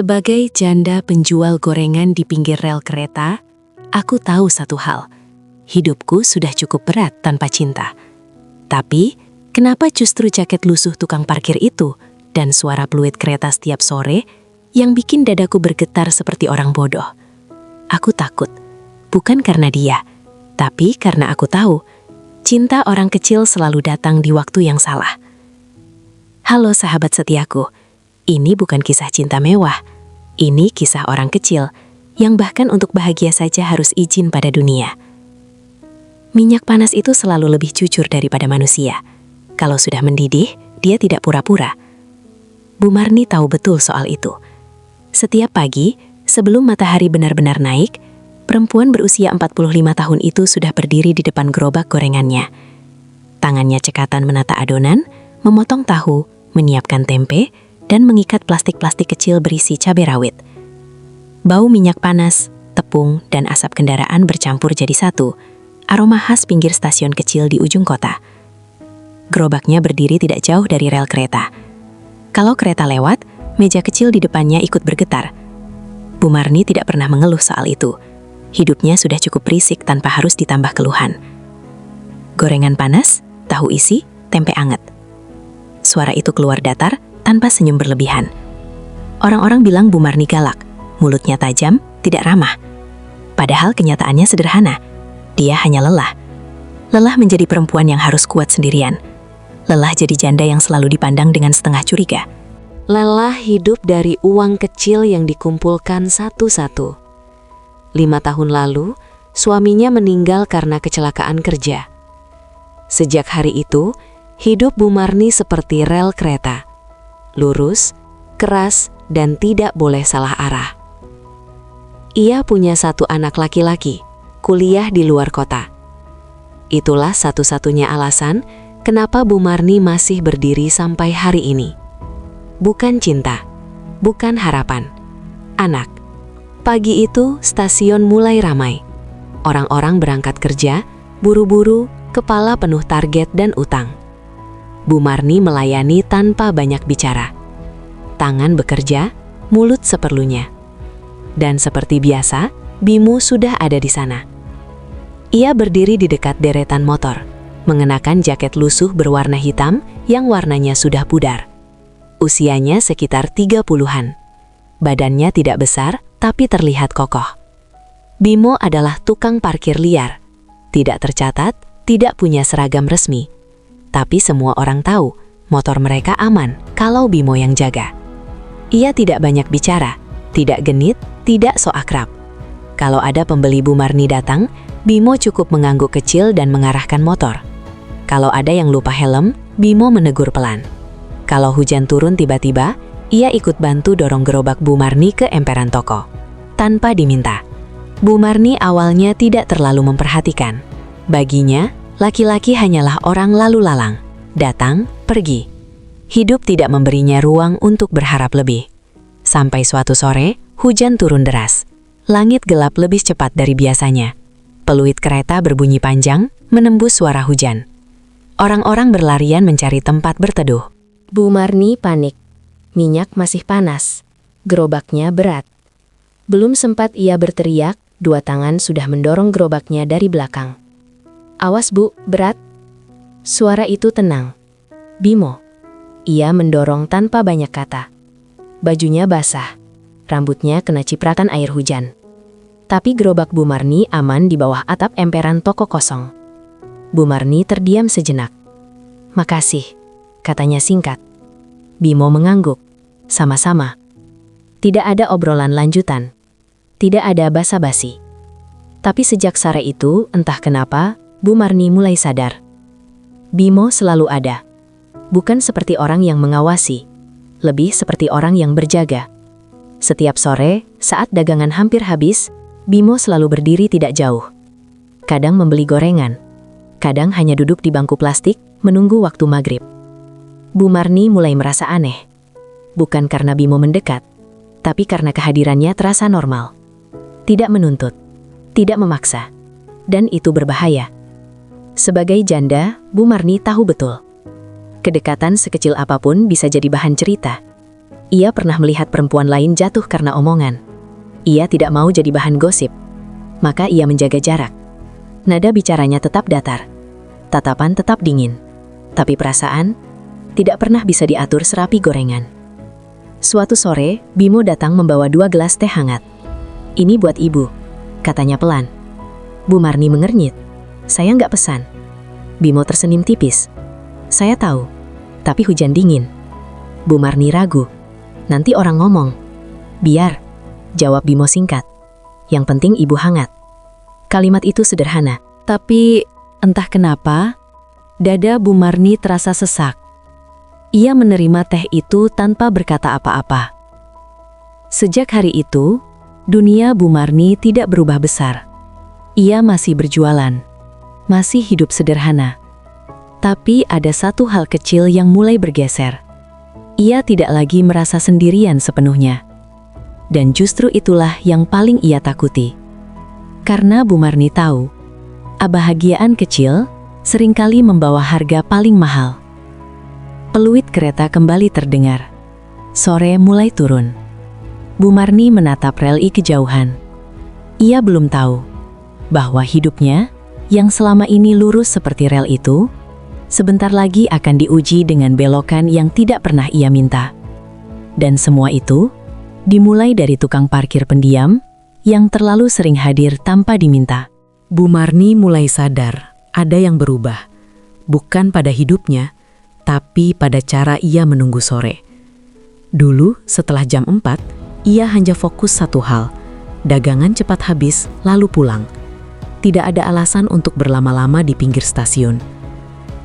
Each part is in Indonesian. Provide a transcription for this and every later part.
Sebagai janda penjual gorengan di pinggir rel kereta, aku tahu satu hal. Hidupku sudah cukup berat tanpa cinta. Tapi, kenapa justru jaket lusuh tukang parkir itu dan suara peluit kereta setiap sore yang bikin dadaku bergetar seperti orang bodoh? Aku takut, bukan karena dia, tapi karena aku tahu, cinta orang kecil selalu datang di waktu yang salah. Halo sahabat setiaku. Ini bukan kisah cinta mewah. Ini kisah orang kecil yang bahkan untuk bahagia saja harus izin pada dunia. Minyak panas itu selalu lebih jujur daripada manusia. Kalau sudah mendidih, dia tidak pura-pura. Bu Marni tahu betul soal itu. Setiap pagi, sebelum matahari benar-benar naik, perempuan berusia 45 tahun itu sudah berdiri di depan gerobak gorengannya. Tangannya cekatan menata adonan, memotong tahu, menyiapkan tempe, dan mengikat plastik-plastik kecil berisi cabai rawit. Bau minyak panas, tepung, dan asap kendaraan bercampur jadi satu, aroma khas pinggir stasiun kecil di ujung kota. Gerobaknya berdiri tidak jauh dari rel kereta. Kalau kereta lewat, meja kecil di depannya ikut bergetar. Bu Marni tidak pernah mengeluh soal itu. Hidupnya sudah cukup berisik tanpa harus ditambah keluhan. Gorengan panas, tahu isi, tempe anget. Suara itu keluar datar, tanpa senyum berlebihan. Orang-orang bilang Bu Marni galak, mulutnya tajam, tidak ramah. Padahal kenyataannya sederhana. Dia hanya lelah. Lelah menjadi perempuan yang harus kuat sendirian. Lelah jadi janda yang selalu dipandang dengan setengah curiga. Lelah hidup dari uang kecil yang dikumpulkan satu-satu. 5 tahun lalu, suaminya meninggal karena kecelakaan kerja. Sejak hari itu, hidup Bu Marni seperti rel kereta. Lurus, keras, dan tidak boleh salah arah. Ia punya satu anak laki-laki, kuliah di luar kota. Itulah satu-satunya alasan kenapa Bu Marni masih berdiri sampai hari ini. Bukan cinta, bukan harapan. Anak. Pagi itu stasiun mulai ramai. Orang-orang berangkat kerja, buru-buru, kepala penuh target dan utang. Bu Marni melayani tanpa banyak bicara. Tangan bekerja, mulut seperlunya. Dan seperti biasa, Bimo sudah ada di sana. Ia berdiri di dekat deretan motor, mengenakan jaket lusuh berwarna hitam yang warnanya sudah pudar. Usianya sekitar 30-an. Badannya tidak besar, tapi terlihat kokoh. Bimo adalah tukang parkir liar. Tidak tercatat, tidak punya seragam resmi. Tapi semua orang tahu, motor mereka aman kalau Bimo yang jaga. Ia tidak banyak bicara, tidak genit, tidak so akrab. Kalau ada pembeli Bu Marni datang, Bimo cukup mengangguk kecil dan mengarahkan motor. Kalau ada yang lupa helm, Bimo menegur pelan. Kalau hujan turun tiba-tiba, ia ikut bantu dorong gerobak Bu Marni ke emperan toko. Tanpa diminta. Bu Marni awalnya tidak terlalu memperhatikan. Baginya, laki-laki hanyalah orang lalu lalang, datang, pergi. Hidup tidak memberinya ruang untuk berharap lebih. Sampai suatu sore, hujan turun deras. Langit gelap lebih cepat dari biasanya. Peluit kereta berbunyi panjang, menembus suara hujan. Orang-orang berlarian mencari tempat berteduh. Bu Marni panik. Minyak masih panas. Gerobaknya berat. Belum sempat ia berteriak, 2 tangan sudah mendorong gerobaknya dari belakang. "Awas Bu, berat." Suara itu tenang. Bimo. Ia mendorong tanpa banyak kata. Bajunya basah. Rambutnya kena cipratan air hujan. Tapi gerobak Bu Marni aman di bawah atap emperan toko kosong. Bu Marni terdiam sejenak. "Makasih," katanya singkat. Bimo mengangguk. Sama-sama. Tidak ada obrolan lanjutan. Tidak ada basa-basi. Tapi sejak sore itu, entah kenapa, Bu Marni mulai sadar. Bimo selalu ada. Bukan seperti orang yang mengawasi, lebih seperti orang yang berjaga. Setiap sore, saat dagangan hampir habis, Bimo selalu berdiri tidak jauh. Kadang membeli gorengan, kadang hanya duduk di bangku plastik, menunggu waktu maghrib. Bu Marni mulai merasa aneh. Bukan karena Bimo mendekat, tapi karena kehadirannya terasa normal. Tidak menuntut, tidak memaksa, dan itu berbahaya. Sebagai janda, Bu Marni tahu betul. Kedekatan sekecil apapun bisa jadi bahan cerita. Ia pernah melihat perempuan lain jatuh karena omongan. Ia tidak mau jadi bahan gosip, maka ia menjaga jarak. Nada bicaranya tetap datar, tatapan tetap dingin, tapi perasaan tidak pernah bisa diatur serapi gorengan. Suatu sore, Bimo datang membawa 2 gelas teh hangat. "Ini buat ibu," katanya pelan. Bu Marni mengernyit. "Saya nggak pesan." Bimo tersenyum tipis. "Saya tahu, tapi hujan dingin." Bu Marni ragu. "Nanti orang ngomong." "Biar," jawab Bimo singkat. "Yang penting ibu hangat." Kalimat itu sederhana, tapi entah kenapa, dada Bu Marni terasa sesak. Ia menerima teh itu tanpa berkata apa-apa. Sejak hari itu, dunia Bu Marni tidak berubah besar. Ia masih berjualan, masih hidup sederhana. Tapi ada satu hal kecil yang mulai bergeser. Ia tidak lagi merasa sendirian sepenuhnya. Dan justru itulah yang paling ia takuti. Karena Bu Marni tahu, kebahagiaan kecil seringkali membawa harga paling mahal. Peluit kereta kembali terdengar. Sore mulai turun. Bu Marni menatap rel kejauhan. Ia belum tahu bahwa hidupnya, yang selama ini lurus seperti rel itu, sebentar lagi akan diuji dengan belokan yang tidak pernah ia minta. Dan semua itu dimulai dari tukang parkir pendiam yang terlalu sering hadir tanpa diminta. Bu Marni mulai sadar ada yang berubah, bukan pada hidupnya, tapi pada cara ia menunggu sore. Dulu, setelah jam 4, ia hanya fokus satu hal, dagangan cepat habis lalu pulang. Tidak ada alasan untuk berlama-lama di pinggir stasiun.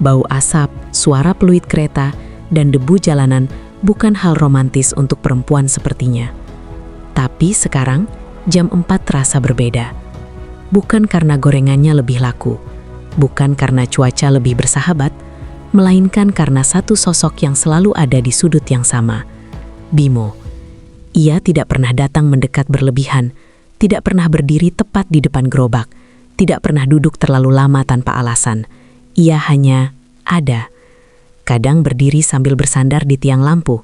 Bau asap, suara peluit kereta, dan debu jalanan bukan hal romantis untuk perempuan sepertinya. Tapi sekarang, jam 4 terasa berbeda. Bukan karena gorengannya lebih laku, bukan karena cuaca lebih bersahabat, melainkan karena satu sosok yang selalu ada di sudut yang sama. Bimo. Ia tidak pernah datang mendekat berlebihan, tidak pernah berdiri tepat di depan gerobak, tidak pernah duduk terlalu lama tanpa alasan. Ia hanya ada. Kadang berdiri sambil bersandar di tiang lampu,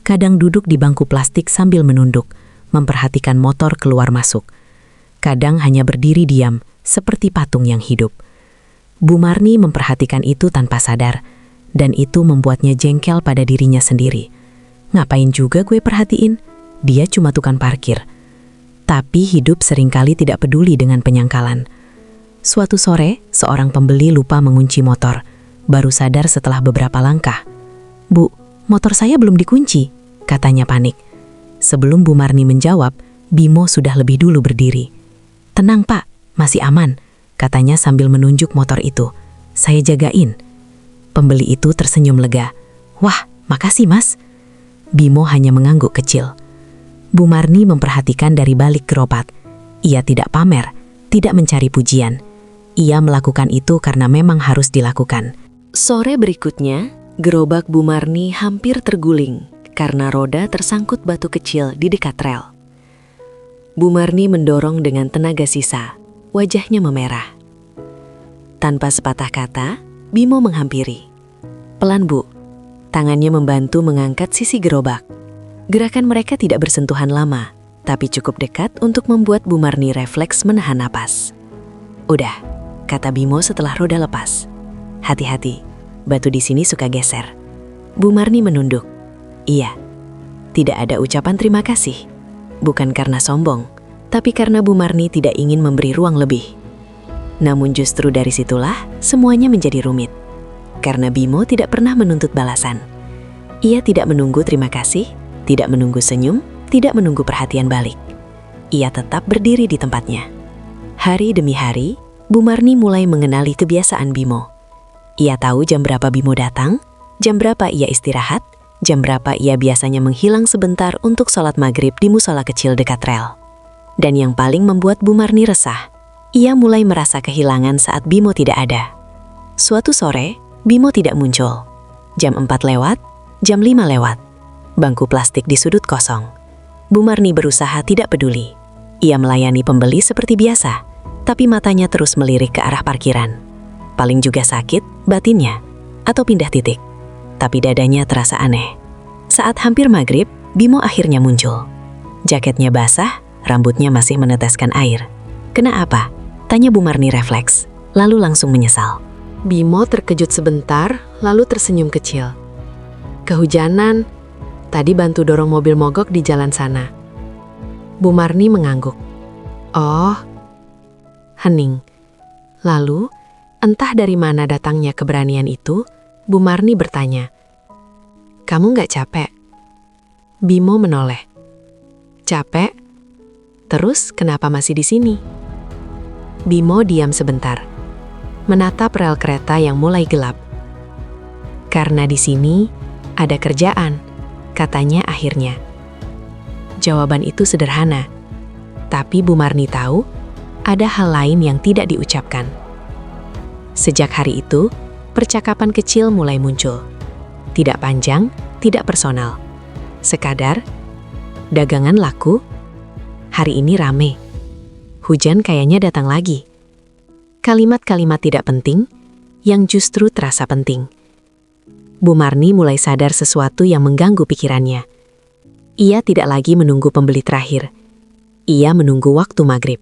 kadang duduk di bangku plastik sambil menunduk, memperhatikan motor keluar masuk. Kadang hanya berdiri diam, seperti patung yang hidup. Bu Marni memperhatikan itu tanpa sadar, dan itu membuatnya jengkel pada dirinya sendiri. Ngapain juga gue perhatiin? Dia cuma tukang parkir. Tapi hidup seringkali tidak peduli dengan penyangkalan. Suatu sore, seorang pembeli lupa mengunci motor. Baru sadar setelah beberapa langkah. "Bu, motor saya belum dikunci," katanya panik. Sebelum Bu Marni menjawab, Bimo sudah lebih dulu berdiri. "Tenang Pak, masih aman," katanya sambil menunjuk motor itu. "Saya jagain." Pembeli itu tersenyum lega. "Wah, makasih Mas." Bimo hanya mengangguk kecil. Bu Marni memperhatikan dari balik gerobak. Ia tidak pamer, tidak mencari pujian. Ia melakukan itu karena memang harus dilakukan. Sore berikutnya, gerobak Bu Marni hampir terguling karena roda tersangkut batu kecil di dekat rel. Bu Marni mendorong dengan tenaga sisa, wajahnya memerah. Tanpa sepatah kata, Bimo menghampiri. "Pelan Bu." Tangannya membantu mengangkat sisi gerobak. Gerakan mereka tidak bersentuhan lama, tapi cukup dekat untuk membuat Bu Marni refleks menahan napas. "Udah," kata Bimo setelah roda lepas. "Hati-hati, batu di sini suka geser." Bu Marni menunduk. Iya, tidak ada ucapan terima kasih. Bukan karena sombong, tapi karena Bu Marni tidak ingin memberi ruang lebih. Namun justru dari situlah semuanya menjadi rumit. Karena Bimo tidak pernah menuntut balasan. Ia tidak menunggu terima kasih, tidak menunggu senyum, tidak menunggu perhatian balik. Ia tetap berdiri di tempatnya. Hari demi hari, Bu Marni mulai mengenali kebiasaan Bimo. Ia tahu jam berapa Bimo datang, jam berapa ia istirahat, jam berapa ia biasanya menghilang sebentar untuk sholat maghrib di musola kecil dekat rel. Dan yang paling membuat Bu Marni resah, ia mulai merasa kehilangan saat Bimo tidak ada. Suatu sore, Bimo tidak muncul. Jam 4 lewat, jam 5 lewat. Bangku plastik di sudut kosong. Bu Marni berusaha tidak peduli. Ia melayani pembeli seperti biasa, tapi matanya terus melirik ke arah parkiran. Paling juga sakit, batinnya, atau pindah titik. Tapi dadanya terasa aneh. Saat hampir maghrib, Bimo akhirnya muncul. Jaketnya basah, rambutnya masih meneteskan air. "Kena apa?" tanya Bu Marni refleks, lalu langsung menyesal. Bimo terkejut sebentar, lalu tersenyum kecil. "Kehujanan, tadi bantu dorong mobil mogok di jalan sana." Bu Marni mengangguk. "Oh," hening. Lalu, entah dari mana datangnya keberanian itu, Bu Marni bertanya, "Kamu nggak capek?" Bimo menoleh. "Capek? Terus kenapa masih di sini?" Bimo diam sebentar, menatap rel kereta yang mulai gelap. "Karena di sini ada kerjaan," katanya akhirnya. Jawaban itu sederhana, tapi Bu Marni tahu ada hal lain yang tidak diucapkan. Sejak hari itu, percakapan kecil mulai muncul. Tidak panjang, tidak personal. Sekadar, dagangan laku, hari ini rame. Hujan kayaknya datang lagi. Kalimat-kalimat tidak penting, yang justru terasa penting. Bu Marni mulai sadar sesuatu yang mengganggu pikirannya. Ia tidak lagi menunggu pembeli terakhir. Ia menunggu waktu maghrib.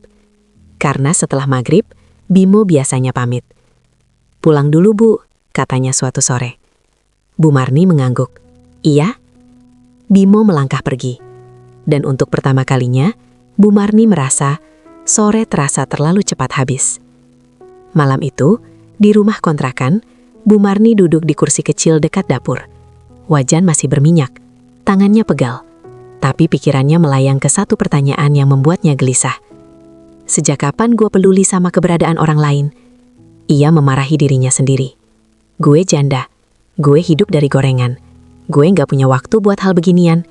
Karena setelah maghrib, Bimo biasanya pamit. "Pulang dulu, Bu," katanya suatu sore. Bu Marni mengangguk. "Iya?" Bimo melangkah pergi. Dan untuk pertama kalinya, Bu Marni merasa sore terasa terlalu cepat habis. Malam itu, di rumah kontrakan, Bu Marni duduk di kursi kecil dekat dapur. Wajan masih berminyak, tangannya pegal. Tapi pikirannya melayang ke satu pertanyaan yang membuatnya gelisah. Sejak kapan gue peduli sama keberadaan orang lain? Ia memarahi dirinya sendiri. Gue janda, gue hidup dari gorengan. Gue nggak punya waktu buat hal beginian.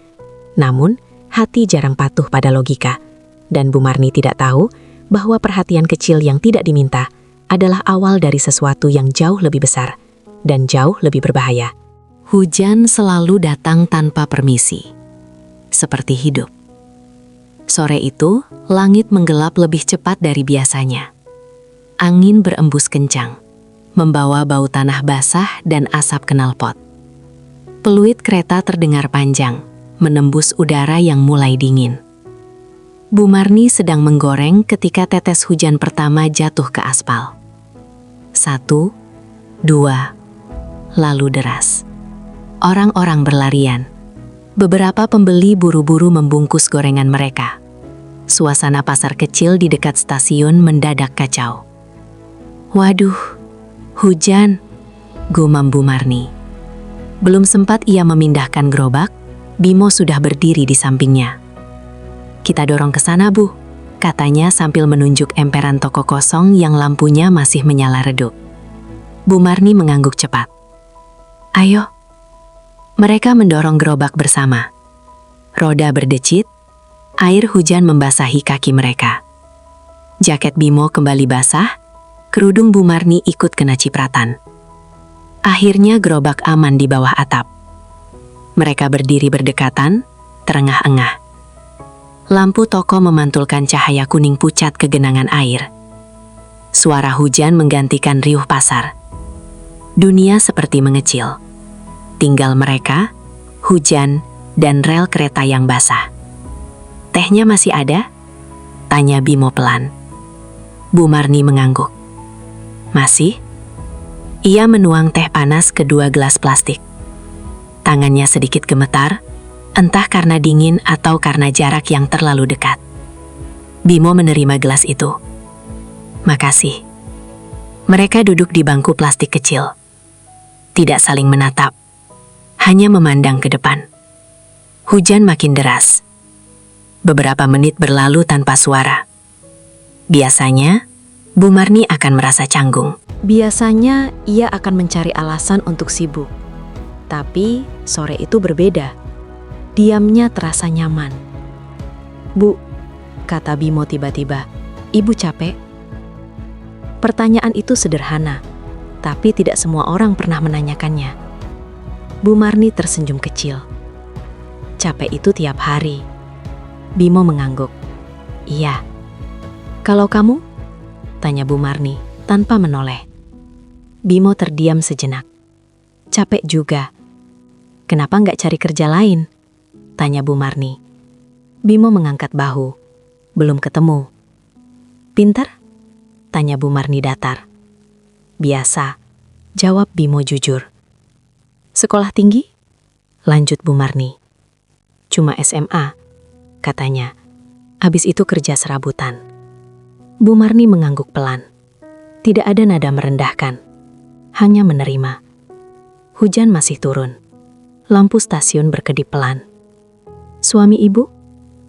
Namun, hati jarang patuh pada logika. Dan Bu Marni tidak tahu bahwa perhatian kecil yang tidak diminta adalah awal dari sesuatu yang jauh lebih besar dan jauh lebih berbahaya. Hujan selalu datang tanpa permisi, seperti hidup. Sore itu, langit menggelap lebih cepat dari biasanya. Angin berembus kencang, membawa bau tanah basah dan asap knalpot. Peluit kereta terdengar panjang, menembus udara yang mulai dingin. Bu Marni sedang menggoreng ketika tetes hujan pertama jatuh ke aspal. 1, 2, lalu deras. Orang-orang berlarian. Beberapa pembeli buru-buru membungkus gorengan mereka. Suasana pasar kecil di dekat stasiun mendadak kacau. "Waduh, hujan," gumam Bu Marni. Belum sempat ia memindahkan gerobak, Bimo sudah berdiri di sampingnya. "Kita dorong ke sana, Bu," katanya sambil menunjuk emperan toko kosong yang lampunya masih menyala redup. Bu Marni mengangguk cepat. "Ayo." Mereka mendorong gerobak bersama. Roda berdecit, air hujan membasahi kaki mereka. Jaket Bimo kembali basah, kerudung Bu Marni ikut kena cipratan. Akhirnya gerobak aman di bawah atap. Mereka berdiri berdekatan, terengah-engah. Lampu toko memantulkan cahaya kuning pucat ke genangan air. Suara hujan menggantikan riuh pasar. Dunia seperti mengecil. Tinggal mereka, hujan, dan rel kereta yang basah. "Tehnya masih ada?" tanya Bimo pelan. Bu Marni mengangguk. "Masih?" Ia menuang teh panas ke 2 gelas plastik. Tangannya sedikit gemetar, entah karena dingin atau karena jarak yang terlalu dekat. Bimo menerima gelas itu. "Makasih." Mereka duduk di bangku plastik kecil. Tidak saling menatap, hanya memandang ke depan. Hujan makin deras. Beberapa menit berlalu tanpa suara. Biasanya, Bu Marni akan merasa canggung. Biasanya, ia akan mencari alasan untuk sibuk. Tapi, sore itu berbeda. Diamnya terasa nyaman. "Bu," kata Bimo tiba-tiba, "Ibu capek?" Pertanyaan itu sederhana, tapi tidak semua orang pernah menanyakannya. Bu Marni tersenyum kecil. "Capek itu tiap hari." Bimo mengangguk. "Iya." "Kalau kamu?" tanya Bu Marni tanpa menoleh. Bimo terdiam sejenak. "Capek juga." "Kenapa nggak cari kerja lain?" Tanya Bu Marni. Bimo mengangkat bahu. Belum ketemu. Pintar? Tanya Bu Marni datar. Biasa, jawab Bimo jujur. Sekolah tinggi? Lanjut Bu Marni. Cuma SMA, katanya. Habis itu kerja serabutan. Bu Marni mengangguk pelan. Tidak ada nada merendahkan. Hanya menerima. Hujan masih turun. Lampu stasiun berkedip pelan. Suami ibu?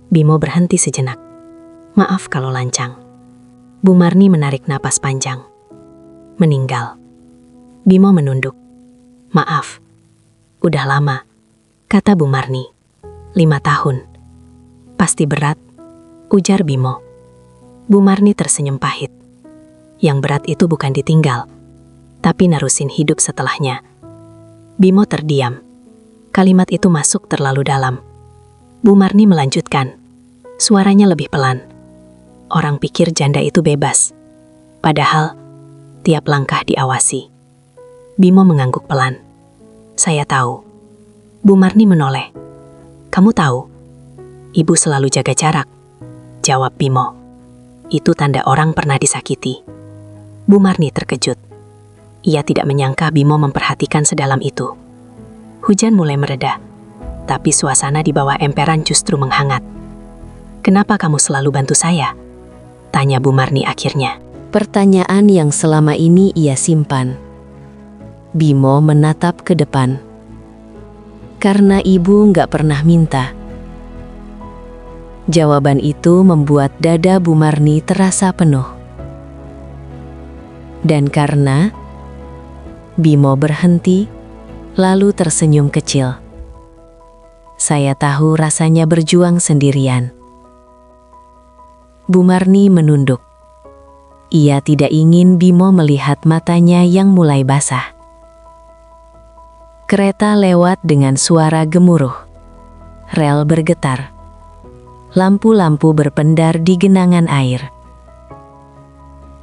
Bimo berhenti sejenak. Maaf kalau lancang. Bu Marni menarik napas panjang. Meninggal. Bimo menunduk. Maaf. Udah lama, kata Bu Marni. 5 tahun. Pasti berat, ujar Bimo. Bu Marni tersenyum pahit. Yang berat itu bukan ditinggal, tapi narusin hidup setelahnya. Bimo terdiam. Kalimat itu masuk terlalu dalam. Bu Marni melanjutkan. Suaranya lebih pelan. Orang pikir janda itu bebas. Padahal, tiap langkah diawasi. Bimo mengangguk pelan. Saya tahu. Bu Marni menoleh. Kamu tahu? Ibu selalu jaga jarak. Jawab Bimo. Itu tanda orang pernah disakiti. Bu Marni terkejut. Ia tidak menyangka Bimo memperhatikan sedalam itu. Hujan mulai mereda, tapi suasana di bawah emperan justru menghangat. Kenapa kamu selalu bantu saya? Tanya Bu Marni akhirnya. Pertanyaan yang selama ini ia simpan. Bimo menatap ke depan. Karena ibu nggak pernah minta. Jawaban itu membuat dada Bu Marni terasa penuh. Dan karena Bimo berhenti, lalu tersenyum kecil. Saya tahu rasanya berjuang sendirian. Bu Marni menunduk. Ia tidak ingin Bimo melihat matanya yang mulai basah. Kereta lewat dengan suara gemuruh. Rel bergetar. Lampu-lampu berpendar di genangan air.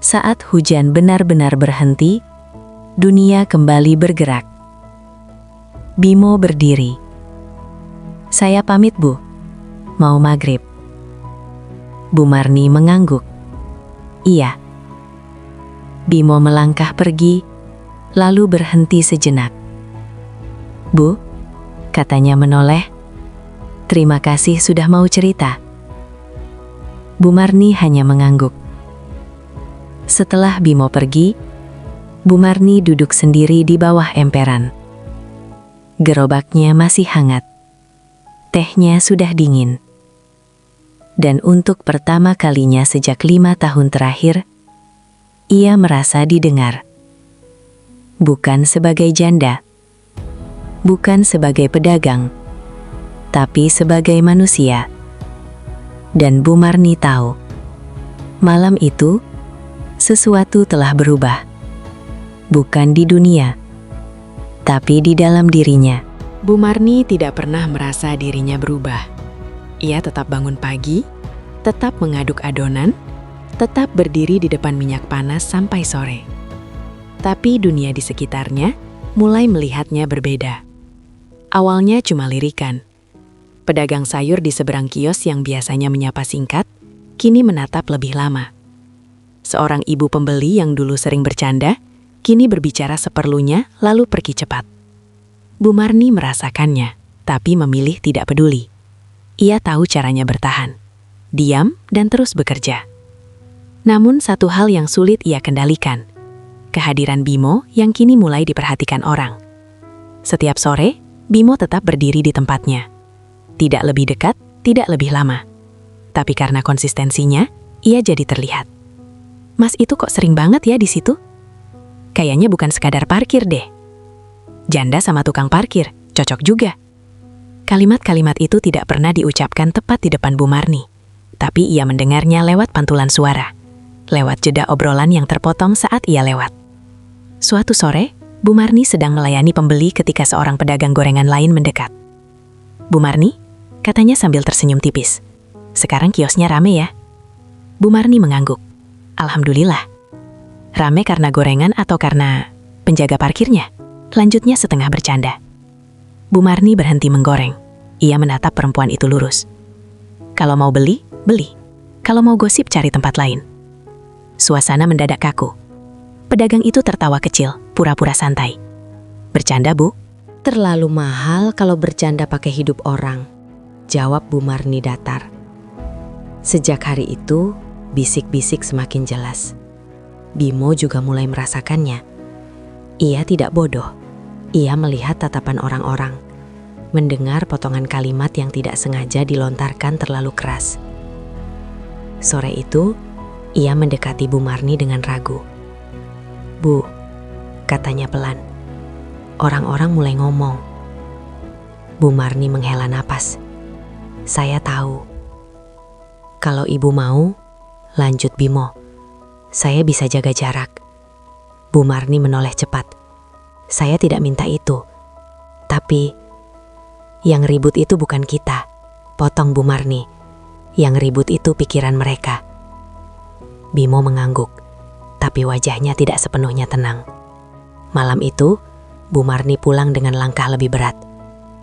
Saat hujan benar-benar berhenti, dunia kembali bergerak. Bimo berdiri. Saya pamit, Bu. Mau maghrib. Bu Marni mengangguk. Iya. Bimo melangkah pergi, lalu berhenti sejenak. Bu, katanya menoleh. Terima kasih sudah mau cerita. Bu Marni hanya mengangguk. Setelah Bimo pergi, Bu Marni duduk sendiri di bawah emperan. Gerobaknya masih hangat. Tehnya sudah dingin. Dan untuk pertama kalinya sejak 5 tahun terakhir, ia merasa didengar. Bukan sebagai janda, bukan sebagai pedagang, tapi sebagai manusia. Dan Bu Marni tahu, malam itu, sesuatu telah berubah. Bukan di dunia, tapi di dalam dirinya. Bu Marni tidak pernah merasa dirinya berubah. Ia tetap bangun pagi, tetap mengaduk adonan, tetap berdiri di depan minyak panas sampai sore. Tapi dunia di sekitarnya mulai melihatnya berbeda. Awalnya cuma lirikan. Pedagang sayur di seberang kios yang biasanya menyapa singkat, kini menatap lebih lama. Seorang ibu pembeli yang dulu sering bercanda, kini berbicara seperlunya lalu pergi cepat. Bu Marni merasakannya, tapi memilih tidak peduli. Ia tahu caranya bertahan, diam dan terus bekerja. Namun satu hal yang sulit ia kendalikan, kehadiran Bimo yang kini mulai diperhatikan orang. Setiap sore, Bimo tetap berdiri di tempatnya. Tidak lebih dekat, tidak lebih lama. Tapi karena konsistensinya, ia jadi terlihat. Mas itu kok sering banget ya di situ? Kayaknya bukan sekadar parkir deh. Janda sama tukang parkir, cocok juga. Kalimat-kalimat itu tidak pernah diucapkan tepat di depan Bu Marni. Tapi ia mendengarnya lewat pantulan suara. Lewat jeda obrolan yang terpotong saat ia lewat. Suatu sore, Bu Marni sedang melayani pembeli ketika seorang pedagang gorengan lain mendekat. Bu Marni, katanya sambil tersenyum tipis. Sekarang kiosnya rame ya? Bu Marni mengangguk. Alhamdulillah. Rame karena gorengan atau karena penjaga parkirnya? Lanjutnya setengah bercanda. Bu Marni berhenti menggoreng. Ia menatap perempuan itu lurus. Kalau mau beli, beli. Kalau mau gosip, cari tempat lain. Suasana mendadak kaku. Pedagang itu tertawa kecil, pura-pura santai. Bercanda, Bu? Terlalu mahal kalau bercanda pakai hidup orang, jawab Bu Marni datar. Sejak hari itu, bisik-bisik semakin jelas. Bimo juga mulai merasakannya. Ia tidak bodoh. Ia melihat tatapan orang-orang, mendengar potongan kalimat yang tidak sengaja dilontarkan terlalu keras. Sore itu, ia mendekati Bu Marni dengan ragu. "Bu," katanya pelan. Orang-orang mulai ngomong. Bu Marni menghela napas. "Saya tahu. Kalau Ibu mau," lanjut Bimo, "saya bisa jaga jarak." Bu Marni menoleh cepat. "Saya tidak minta itu. Tapi yang ribut itu bukan kita," potong Bu Marni. "Yang ribut itu pikiran mereka." Bimo mengangguk, tapi wajahnya tidak sepenuhnya tenang. Malam itu, Bu Marni pulang dengan langkah lebih berat.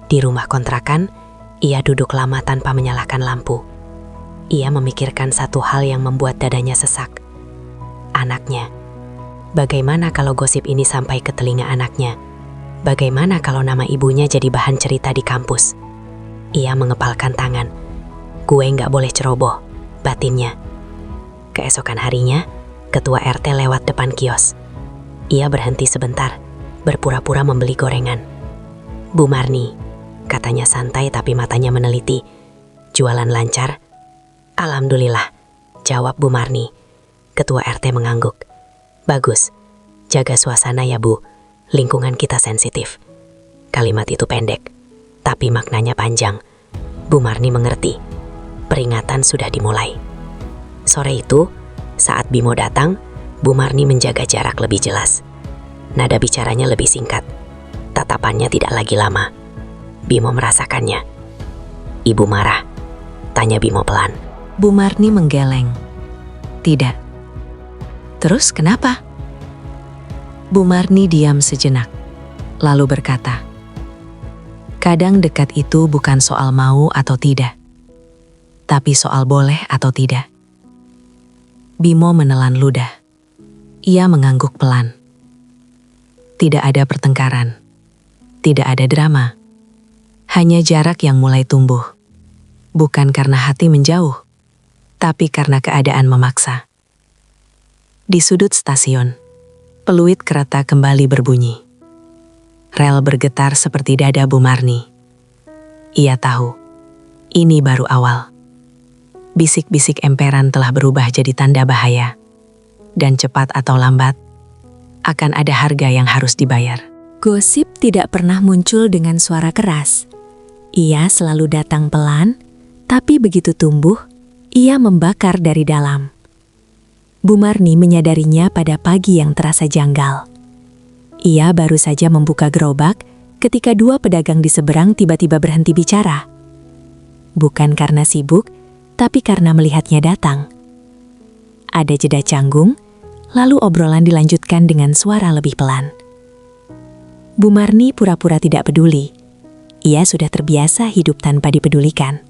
Di rumah kontrakan, ia duduk lama tanpa menyalakan lampu. Ia memikirkan satu hal yang membuat dadanya sesak. Anaknya. Bagaimana kalau gosip ini sampai ke telinga anaknya? Bagaimana kalau nama ibunya jadi bahan cerita di kampus? Ia mengepalkan tangan. "Gue nggak boleh ceroboh," batinnya. Keesokan harinya, ketua RT lewat depan kios. Ia berhenti sebentar, berpura-pura membeli gorengan. "Bu Marni," katanya santai tapi matanya meneliti. "Jualan lancar?" "Alhamdulillah," jawab Bu Marni. Ketua RT mengangguk. "Bagus, jaga suasana ya Bu, lingkungan kita sensitif." Kalimat itu pendek, tapi maknanya panjang. Bu Marni mengerti, peringatan sudah dimulai. Sore itu, saat Bimo datang, Bu Marni menjaga jarak lebih jelas. Nada bicaranya lebih singkat, tatapannya tidak lagi lama. Bimo merasakannya. "Ibu marah?" tanya Bimo pelan. Bu Marni menggeleng. "Tidak." "Terus kenapa?" Bu Marni diam sejenak, lalu berkata, "Kadang dekat itu bukan soal mau atau tidak, tapi soal boleh atau tidak." Bimo menelan ludah. Ia mengangguk pelan. Tidak ada pertengkaran, tidak ada drama, hanya jarak yang mulai tumbuh. Bukan karena hati menjauh, tapi karena keadaan memaksa. Di sudut stasiun, peluit kereta kembali berbunyi. Rel bergetar seperti dada Bu Marni. Ia tahu, ini baru awal. Bisik-bisik emperan telah berubah jadi tanda bahaya. Dan cepat atau lambat, akan ada harga yang harus dibayar. Gosip tidak pernah muncul dengan suara keras. Ia selalu datang pelan, tapi begitu tumbuh, ia membakar dari dalam. Bu Marni menyadarinya pada pagi yang terasa janggal. Ia baru saja membuka gerobak ketika dua pedagang di seberang tiba-tiba berhenti bicara. Bukan karena sibuk, tapi karena melihatnya datang. Ada jeda canggung, lalu obrolan dilanjutkan dengan suara lebih pelan. Bu Marni pura-pura tidak peduli. Ia sudah terbiasa hidup tanpa dipedulikan.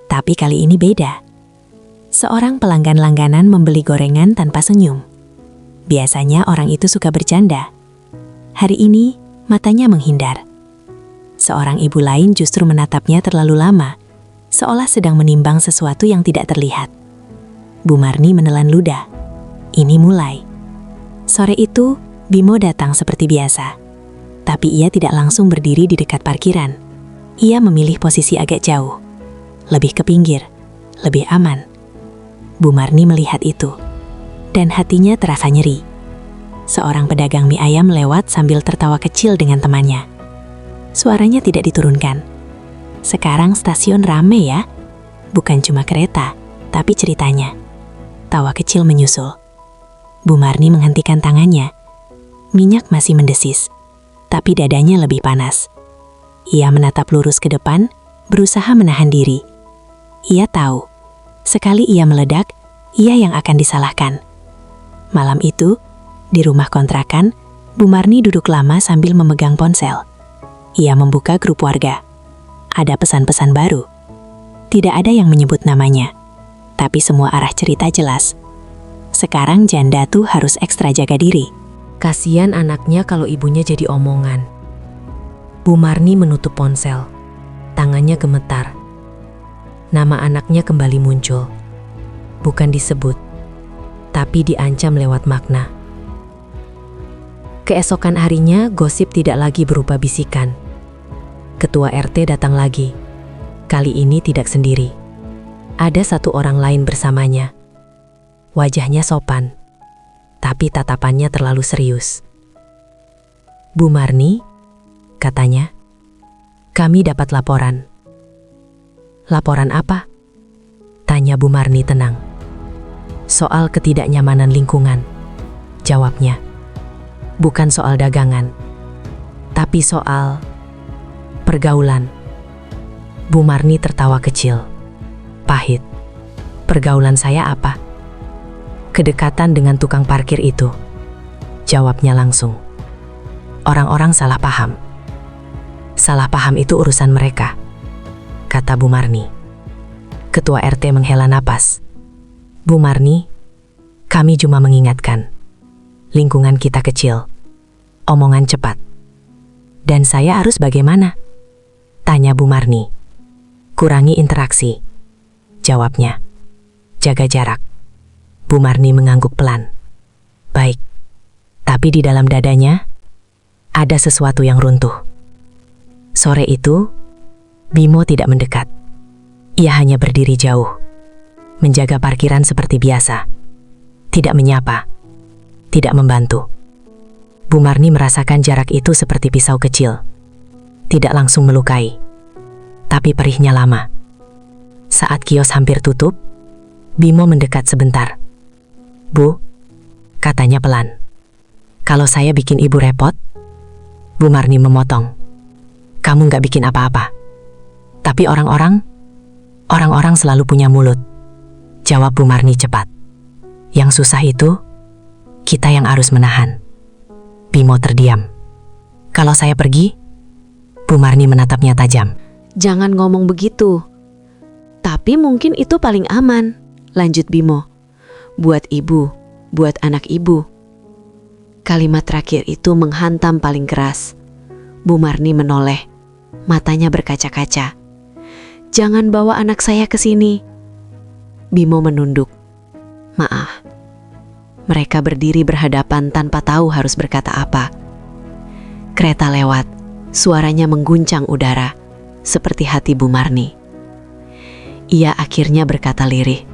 Tapi kali ini beda. Seorang pelanggan langganan membeli gorengan tanpa senyum. Biasanya orang itu suka bercanda. Hari ini, matanya menghindar. Seorang ibu lain justru menatapnya terlalu lama, seolah sedang menimbang sesuatu yang tidak terlihat. Bu Marni menelan ludah. Ini mulai. Sore itu, Bimo datang seperti biasa. Tapi ia tidak langsung berdiri di dekat parkiran. Ia memilih posisi agak jauh. Lebih ke pinggir, lebih aman. Bu Marni melihat itu, dan hatinya terasa nyeri. Seorang pedagang mie ayam lewat sambil tertawa kecil dengan temannya. Suaranya tidak diturunkan. "Sekarang stasiun rame ya, bukan cuma kereta, tapi ceritanya." Tawa kecil menyusul. Bu Marni menghentikan tangannya. Minyak masih mendesis, tapi dadanya lebih panas. Ia menatap lurus ke depan, berusaha menahan diri. Ia tahu, sekali ia meledak, ia yang akan disalahkan. Malam itu, di rumah kontrakan, Bu Marni duduk lama sambil memegang ponsel. Ia membuka grup warga. ada pesan-pesan baru. Tidak ada yang menyebut namanya, tapi semua arah cerita jelas. Sekarang janda tuh harus ekstra jaga diri. Kasian anaknya kalau ibunya jadi omongan. Bu Marni menutup ponsel. Tangannya gemetar. Nama anaknya kembali muncul. Bukan disebut, tapi diancam lewat makna. Keesokan harinya, gosip tidak lagi berupa bisikan. Ketua RT datang lagi. Kali ini tidak sendiri. Ada satu orang lain bersamanya. Wajahnya sopan, tapi tatapannya terlalu serius. Bu Marni, katanya, kami dapat laporan. Laporan apa? Tanya Bu Marni tenang. Soal ketidaknyamanan lingkungan, jawabnya. Bukan soal dagangan, tapi soal pergaulan. Bu Marni tertawa kecil, pahit. Pergaulan saya apa? Kedekatan dengan tukang parkir itu, jawabnya langsung. Orang-orang salah paham. Salah paham itu urusan mereka, kata Bu Marni. Ketua RT menghela napas. Bu Marni, kami cuma mengingatkan. Lingkungan kita kecil, omongan cepat. Dan saya harus bagaimana? Tanya Bu Marni. Kurangi interaksi, jawabnya. Jaga jarak. Bu Marni mengangguk pelan. Baik, tapi di dalam dadanya ada sesuatu yang runtuh. Sore itu, Bimo tidak mendekat. Ia hanya berdiri jauh, menjaga parkiran seperti biasa. Tidak menyapa, tidak membantu. Bu Marni merasakan jarak itu seperti pisau kecil. Tidak langsung melukai, tapi perihnya lama. Saat kios hampir tutup, Bimo mendekat sebentar. Bu, katanya pelan. Kalau saya bikin ibu repot? Bu Marni memotong. Kamu nggak bikin apa-apa. Tapi orang-orang selalu punya mulut. Jawab Bu Marni cepat. Yang susah itu, kita yang harus menahan. Bimo terdiam. Kalau saya pergi? Bu Marni menatapnya tajam. Jangan ngomong begitu. Tapi mungkin itu paling aman, lanjut Bimo. Buat ibu, buat anak ibu. Kalimat terakhir itu menghantam paling keras. Bu Marni menoleh, matanya berkaca-kaca. Jangan bawa anak saya ke sini. Bimo menunduk. Maaf. Mereka berdiri berhadapan tanpa tahu harus berkata apa. Kereta lewat, suaranya mengguncang udara, seperti hati Bu Marni. Ia akhirnya berkata lirih.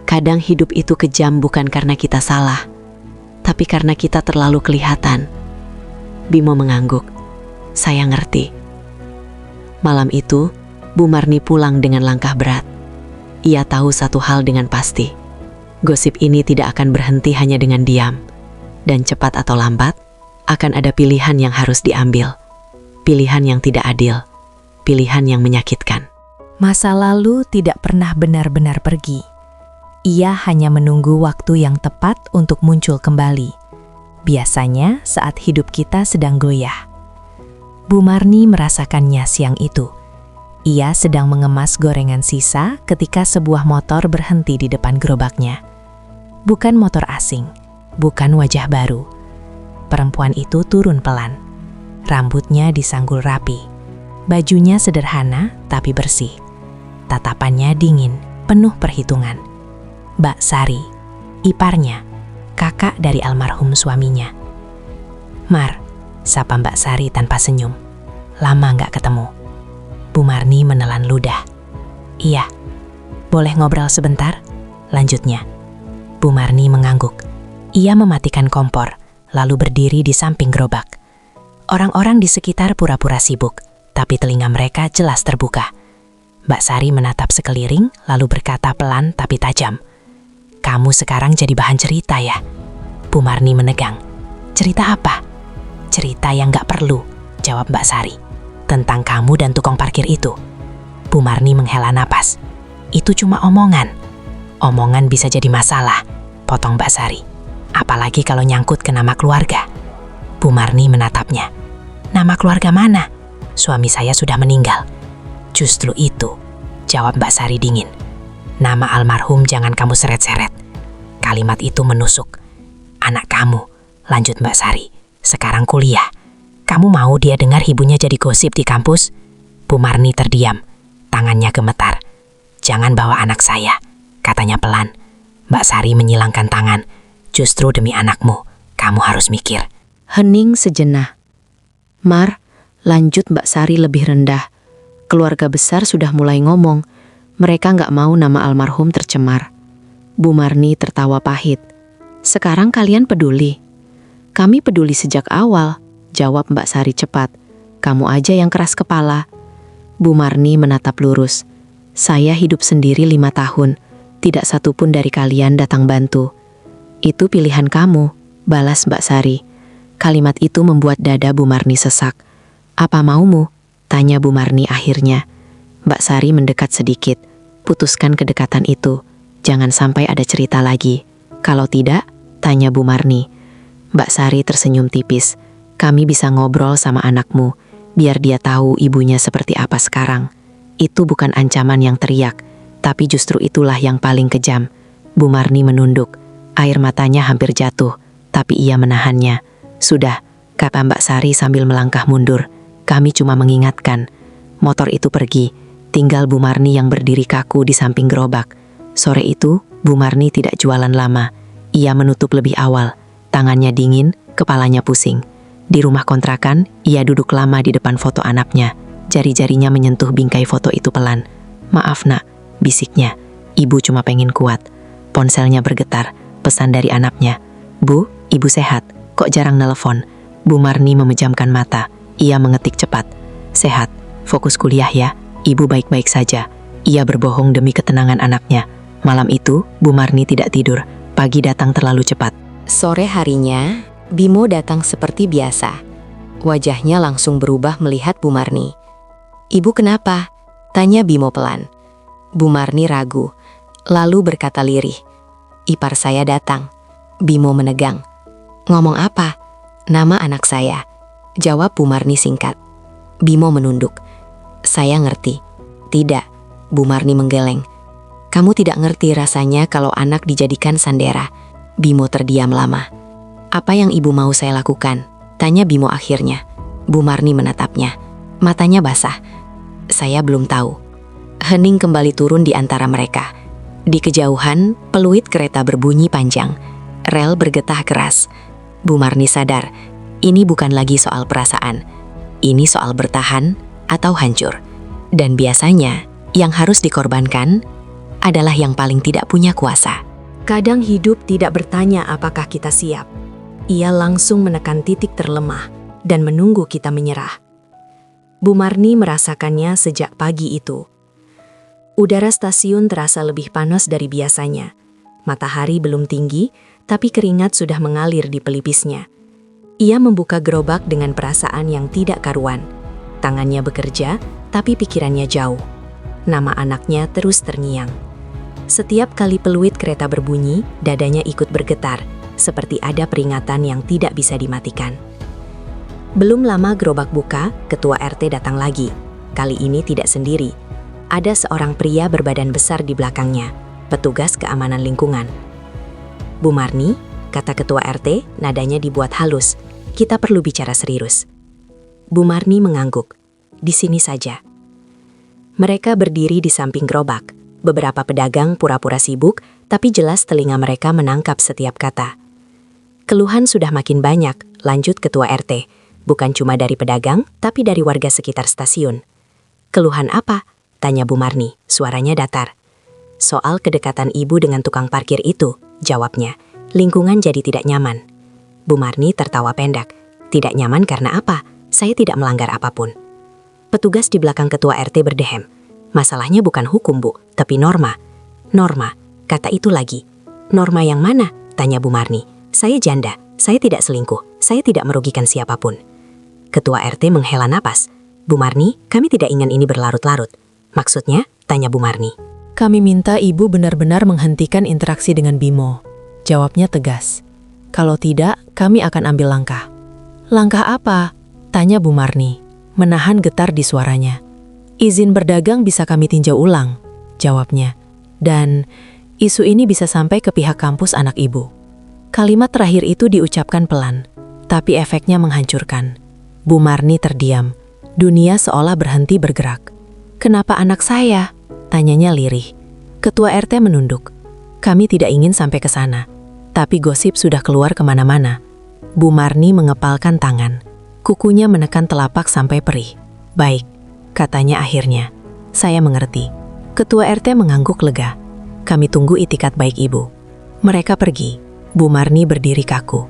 Kadang hidup itu kejam bukan karena kita salah, tapi karena kita terlalu kelihatan. Bimo mengangguk. Saya ngerti. Malam itu, Bu Marni pulang dengan langkah berat. Ia tahu satu hal dengan pasti. Gosip ini tidak akan berhenti hanya dengan diam. Dan cepat atau lambat, akan ada pilihan yang harus diambil. Pilihan yang tidak adil. Pilihan yang menyakitkan. Masa lalu tidak pernah benar-benar pergi. Ia hanya menunggu waktu yang tepat untuk muncul kembali. Biasanya saat hidup kita sedang goyah. Bu Marni merasakannya siang itu. Ia sedang mengemas gorengan sisa ketika sebuah motor berhenti di depan gerobaknya. Bukan motor asing, bukan wajah baru. Perempuan itu turun pelan. Rambutnya disanggul rapi. Bajunya sederhana tapi bersih. Tatapannya dingin, penuh perhitungan. Mbak Sari, iparnya, kakak dari almarhum suaminya. Mar, sapa Mbak Sari tanpa senyum. Lama nggak ketemu. Bu Marni menelan ludah. Iya, boleh ngobrol sebentar? Lanjutnya. Bu Marni mengangguk. Ia mematikan kompor, lalu berdiri di samping gerobak. Orang-orang di sekitar pura-pura sibuk, tapi telinga mereka jelas terbuka. Mbak Sari menatap sekeliling, lalu berkata pelan tapi tajam. Kamu sekarang jadi bahan cerita ya? Bu Marni menegang. Cerita apa? Cerita yang gak perlu, jawab Mbak Sari. Tentang kamu dan tukang parkir itu. Bu Marni menghela napas. Itu cuma omongan. Omongan bisa jadi masalah, potong Mbak Sari. Apalagi kalau nyangkut ke nama keluarga. Bu Marni menatapnya. Nama keluarga mana? Suami saya sudah meninggal. Justru itu, jawab Mbak Sari dingin. Nama almarhum jangan kamu seret-seret. Kalimat itu menusuk. Anak kamu, lanjut Mbak Sari, sekarang kuliah. Kamu mau dia dengar ibunya jadi gosip di kampus? Bu Marni terdiam, tangannya gemetar. Jangan bawa anak saya, katanya pelan. Mbak Sari menyilangkan tangan. Justru demi anakmu, kamu harus mikir. Hening sejenak. Mar, lanjut Mbak Sari lebih rendah. Keluarga besar sudah mulai ngomong. Mereka nggak mau nama almarhum tercemar. Bu Marni tertawa pahit. Sekarang kalian peduli? Kami peduli sejak awal, jawab Mbak Sari cepat. Kamu aja yang keras kepala. Bu Marni menatap lurus. Saya hidup sendiri 5 tahun. Tidak satupun dari kalian datang bantu. Itu pilihan kamu, balas Mbak Sari. Kalimat itu membuat dada Bu Marni sesak. Apa maumu? Tanya Bu Marni akhirnya. Mbak Sari mendekat sedikit. Putuskan kedekatan itu. Jangan sampai ada cerita lagi. Kalau tidak, tanya Bu Marni. Mbak Sari tersenyum tipis. Kami bisa ngobrol sama anakmu, biar dia tahu ibunya seperti apa sekarang. Itu bukan ancaman yang teriak, tapi justru itulah yang paling kejam. Bu Marni menunduk. Air matanya hampir jatuh, tapi ia menahannya. Sudah, kata Mbak Sari sambil melangkah mundur. Kami cuma mengingatkan. Motor itu pergi, tinggal Bu Marni yang berdiri kaku di samping gerobak. Sore itu, Bu Marni tidak jualan lama. Ia menutup lebih awal. Tangannya dingin, kepalanya pusing. Di rumah kontrakan, ia duduk lama di depan foto anaknya. Jari-jarinya menyentuh bingkai foto itu pelan. Maaf nak, bisiknya. Ibu cuma pengen kuat. Ponselnya bergetar, pesan dari anaknya. Bu, ibu sehat, kok jarang nelpon? Bu Marni memejamkan mata. Ia mengetik cepat. Sehat, fokus kuliah ya, ibu baik-baik saja. Ia berbohong demi ketenangan anaknya. Malam itu, Bu Marni tidak tidur. Pagi datang terlalu cepat. Sore harinya, Bimo datang seperti biasa. Wajahnya langsung berubah melihat Bu Marni. Ibu kenapa? Tanya Bimo pelan. Bu Marni ragu, lalu berkata lirih. Ipar saya datang. Bimo menegang. Ngomong apa? Nama anak saya. Jawab Bu Marni singkat. Bimo menunduk. Saya ngerti. Tidak, Bu Marni menggeleng. Kamu tidak ngerti rasanya kalau anak dijadikan sandera. Bimo terdiam lama. Apa yang ibu mau saya lakukan? Tanya Bimo akhirnya. Bu Marni menatapnya. Matanya basah. Saya belum tahu. Hening kembali turun di antara mereka. Di kejauhan, peluit kereta berbunyi panjang. Rel bergetah keras. Bu Marni sadar, ini bukan lagi soal perasaan. Ini soal bertahan atau hancur. Dan biasanya, yang harus dikorbankan adalah yang paling tidak punya kuasa. Kadang hidup tidak bertanya apakah kita siap. Ia langsung menekan titik terlemah dan menunggu kita menyerah. Bu Marni merasakannya sejak pagi itu. Udara stasiun terasa lebih panas dari biasanya. Matahari belum tinggi, tapi keringat sudah mengalir di pelipisnya. Ia membuka gerobak dengan perasaan yang tidak karuan. Tangannya bekerja, tapi pikirannya jauh. Nama anaknya terus terngiang. Setiap kali peluit kereta berbunyi, dadanya ikut bergetar, seperti ada peringatan yang tidak bisa dimatikan. Belum lama gerobak buka, ketua RT datang lagi. Kali ini tidak sendiri. Ada seorang pria berbadan besar di belakangnya, petugas keamanan lingkungan. Bu Marni, kata ketua RT, nadanya dibuat halus. Kita perlu bicara serius. Bu Marni mengangguk. Di sini saja. Mereka berdiri di samping gerobak. Beberapa pedagang pura-pura sibuk, tapi jelas telinga mereka menangkap setiap kata. Keluhan sudah makin banyak, lanjut ketua RT. Bukan cuma dari pedagang, tapi dari warga sekitar stasiun. Keluhan apa? Tanya Bu Marni, suaranya datar. Soal kedekatan ibu dengan tukang parkir itu, jawabnya. Lingkungan jadi tidak nyaman. Bu Marni tertawa pendek. Tidak nyaman karena apa? Saya tidak melanggar apapun. Petugas di belakang ketua RT berdehem. Masalahnya bukan hukum, Bu, tapi norma. Norma, kata itu lagi. Norma yang mana? Tanya Bu Marni. Saya janda, saya tidak selingkuh, saya tidak merugikan siapapun. Ketua RT menghela napas. Bu Marni, kami tidak ingin ini berlarut-larut. Maksudnya? Tanya Bu Marni. Kami minta ibu benar-benar menghentikan interaksi dengan Bimo. Jawabnya tegas. Kalau tidak, kami akan ambil langkah. Langkah apa? Tanya Bu Marni, menahan getar di suaranya. Izin berdagang bisa kami tinjau ulang, jawabnya. Dan isu ini bisa sampai ke pihak kampus anak ibu. Kalimat terakhir itu diucapkan pelan, tapi efeknya menghancurkan. Bu Marni terdiam. Dunia seolah berhenti bergerak. "Kenapa anak saya?" tanyanya lirih. Ketua RT menunduk. "Kami tidak ingin sampai ke sana, tapi gosip sudah keluar kemana-mana." Bu Marni mengepalkan tangan. Kukunya menekan telapak sampai perih. "Baik," katanya akhirnya. "Saya mengerti." Ketua RT mengangguk lega. "Kami tunggu itikat baik ibu." Mereka pergi. Bu Marni berdiri kaku.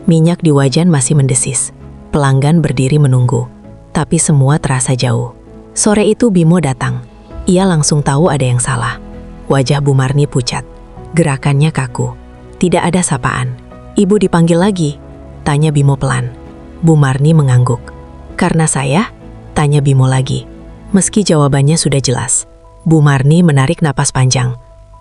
Minyak di wajan masih mendesis. Pelanggan berdiri menunggu. Tapi semua terasa jauh. Sore itu Bimo datang. Ia langsung tahu ada yang salah. Wajah Bu Marni pucat. Gerakannya kaku. Tidak ada sapaan. "Ibu dipanggil lagi?" tanya Bimo pelan. Bu Marni mengangguk. "Karena saya?" tanya Bimo lagi. Meski jawabannya sudah jelas. Bu Marni menarik napas panjang.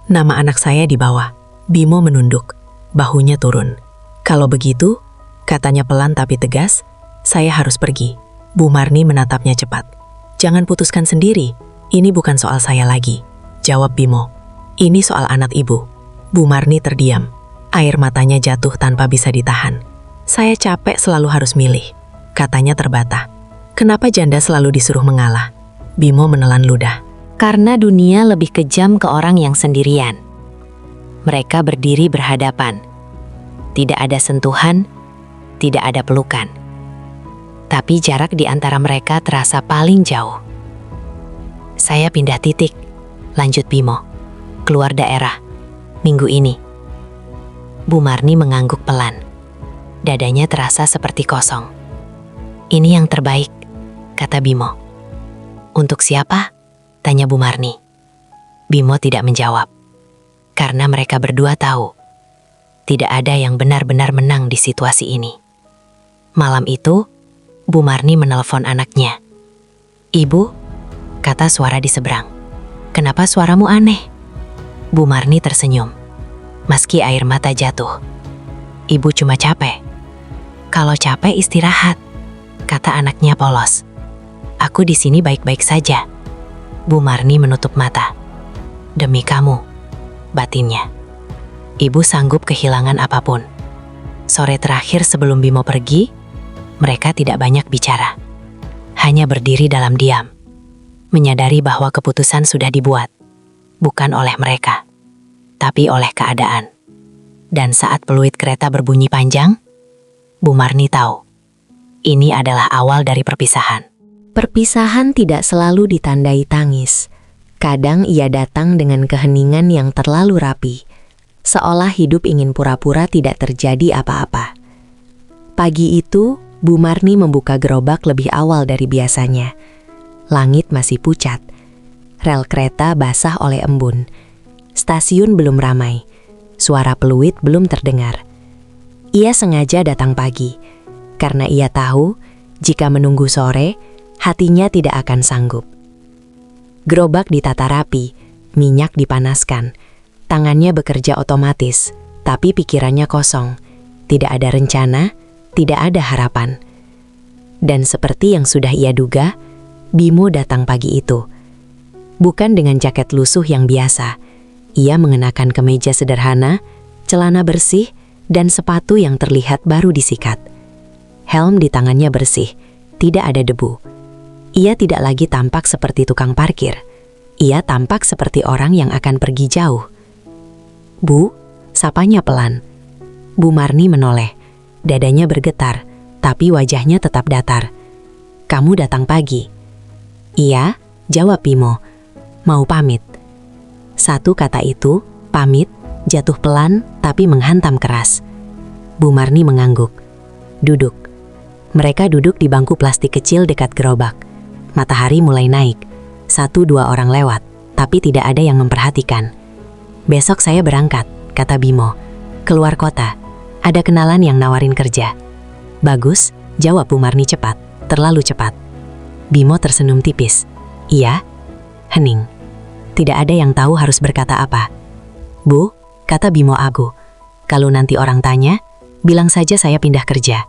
"Nama anak saya di bawah." Bimo menunduk. Bahunya turun. "Kalau begitu," katanya pelan tapi tegas, "saya harus pergi." Bu Marni menatapnya cepat. "Jangan putuskan sendiri. Ini bukan soal saya lagi," jawab Bimo. "Ini soal anak ibu." Bu Marni terdiam. Air matanya jatuh tanpa bisa ditahan. "Saya capek selalu harus milih," katanya terbata. "Kenapa janda selalu disuruh mengalah?" Bimo menelan ludah. Karena dunia lebih kejam ke orang yang sendirian. Mereka berdiri berhadapan. Tidak ada sentuhan, tidak ada pelukan. Tapi jarak di antara mereka terasa paling jauh. "Saya pindah titik," lanjut Bimo. "Keluar daerah, minggu ini." Bu Marni mengangguk pelan. Dadanya terasa seperti kosong. "Ini yang terbaik," kata Bimo. "Untuk siapa?" tanya Bu Marni. Bimo tidak menjawab. Karena mereka berdua tahu, tidak ada yang benar-benar menang di situasi ini. Malam itu, Bu Marni menelpon anaknya. "Ibu," kata suara di seberang. "Kenapa suaramu aneh?" Bu Marni tersenyum. Meski air mata jatuh. "Ibu cuma capek." "Kalau capek istirahat," kata anaknya polos. "Aku di sini baik-baik saja." Bu Marni menutup mata. "Demi kamu," batinnya. Ibu sanggup kehilangan apapun. Sore terakhir sebelum Bimo pergi, mereka tidak banyak bicara. Hanya berdiri dalam diam. Menyadari bahwa keputusan sudah dibuat. Bukan oleh mereka, tapi oleh keadaan. Dan saat peluit kereta berbunyi panjang, Bu Marni tahu, ini adalah awal dari perpisahan. Perpisahan tidak selalu ditandai tangis. Kadang ia datang dengan keheningan yang terlalu rapi, seolah hidup ingin pura-pura tidak terjadi apa-apa. Pagi itu, Bu Marni membuka gerobak lebih awal dari biasanya. Langit masih pucat. Rel kereta basah oleh embun. Stasiun belum ramai. Suara peluit belum terdengar. Ia sengaja datang pagi, karena ia tahu jika menunggu sore, hatinya tidak akan sanggup. Gerobak ditata rapi, minyak dipanaskan, tangannya bekerja otomatis, tapi pikirannya kosong. Tidak ada rencana, tidak ada harapan. Dan seperti yang sudah ia duga, Bimo datang pagi itu. Bukan dengan jaket lusuh yang biasa, ia mengenakan kemeja sederhana, celana bersih, dan sepatu yang terlihat baru disikat. Helm di tangannya bersih, tidak ada debu. Ia tidak lagi tampak seperti tukang parkir. Ia tampak seperti orang yang akan pergi jauh. "Bu," sapanya pelan. Bu Marni menoleh. Dadanya bergetar, tapi wajahnya tetap datar. "Kamu datang pagi?" "Iya," jawab Bimo. "Mau pamit." Satu kata itu, pamit, jatuh pelan tapi menghantam keras. Bu Marni mengangguk. Duduk. Mereka duduk di bangku plastik kecil dekat gerobak. Matahari mulai naik. 1-2 orang lewat, tapi tidak ada yang memperhatikan. "Besok saya berangkat," kata Bimo. "Keluar kota. Ada kenalan yang nawarin kerja." "Bagus," jawab Bu Marni cepat, terlalu cepat. Bimo tersenyum tipis. "Iya?" Hening. Tidak ada yang tahu harus berkata apa. "Bu," kata Bimo agu, "kalau nanti orang tanya, bilang saja saya pindah kerja."